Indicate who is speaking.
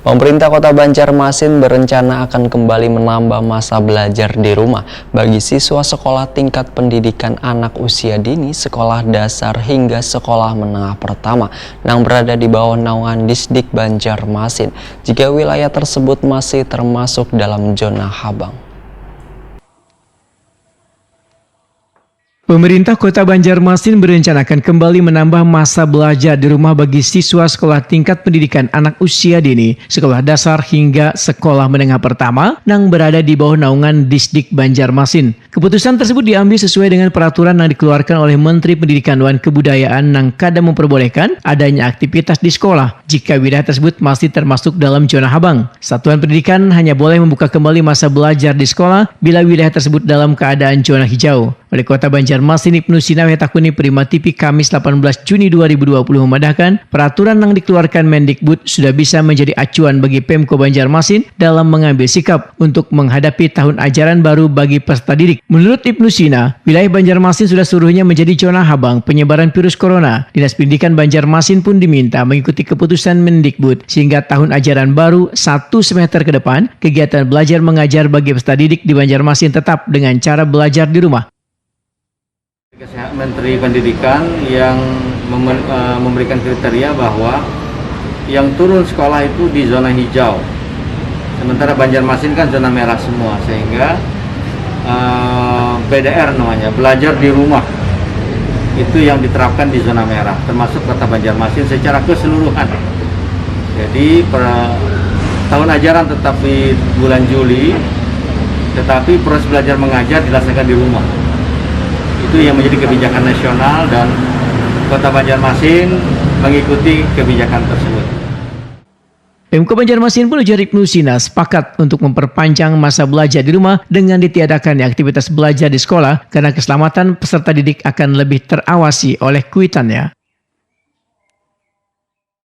Speaker 1: Pemerintah Kota Banjarmasin berencana akan kembali menambah masa belajar di rumah bagi siswa sekolah tingkat pendidikan anak usia dini, sekolah dasar hingga sekolah menengah pertama yang berada di bawah naungan Disdik Banjarmasin jika wilayah tersebut masih termasuk dalam zona Habang.
Speaker 2: Pemerintah Kota Banjarmasin berencanakan kembali menambah masa belajar di rumah bagi siswa sekolah tingkat pendidikan anak usia dini, sekolah dasar hingga sekolah menengah pertama yang berada di bawah naungan Disdik Banjarmasin. Keputusan tersebut diambil sesuai dengan peraturan yang dikeluarkan oleh Menteri Pendidikan dan Kebudayaan yang kadang memperbolehkan adanya aktivitas di sekolah jika wilayah tersebut masih termasuk dalam zona Habang. Satuan pendidikan hanya boleh membuka kembali masa belajar di sekolah bila wilayah tersebut dalam keadaan zona hijau. Wali Kota Banjarmasin Ibnu Sina Wetakuni Prima TV Kamis 18 Juni 2020 memandahkan peraturan yang dikeluarkan Mendikbud sudah bisa menjadi acuan bagi Pemko Banjarmasin dalam mengambil sikap untuk menghadapi tahun ajaran baru bagi peserta didik. Menurut Ibnu Sina, wilayah Banjarmasin sudah seluruhnya menjadi zona Habang penyebaran virus corona. Dinas Pendidikan Banjarmasin pun diminta mengikuti keputusan Mendikbud sehingga tahun ajaran baru 1 semester ke depan kegiatan belajar mengajar bagi peserta didik di Banjarmasin tetap dengan cara belajar di rumah.
Speaker 3: Menteri Pendidikan yang memberikan kriteria bahwa yang turun sekolah itu di zona hijau, sementara Banjarmasin kan zona merah semua, sehingga BDR namanya, belajar di rumah, itu yang diterapkan di zona merah, termasuk Kota Banjarmasin secara keseluruhan. Jadi tahun ajaran tetap di bulan Juli, tetapi proses belajar mengajar dilaksanakan di rumah. Itu yang menjadi kebijakan nasional dan Kota Banjarmasin mengikuti kebijakan tersebut.
Speaker 2: Pemko Banjarmasin pun ujar Ibnu Sina sepakat untuk memperpanjang masa belajar di rumah dengan ditiadakannya aktivitas belajar di sekolah karena keselamatan peserta didik akan lebih terawasi oleh kuitannya.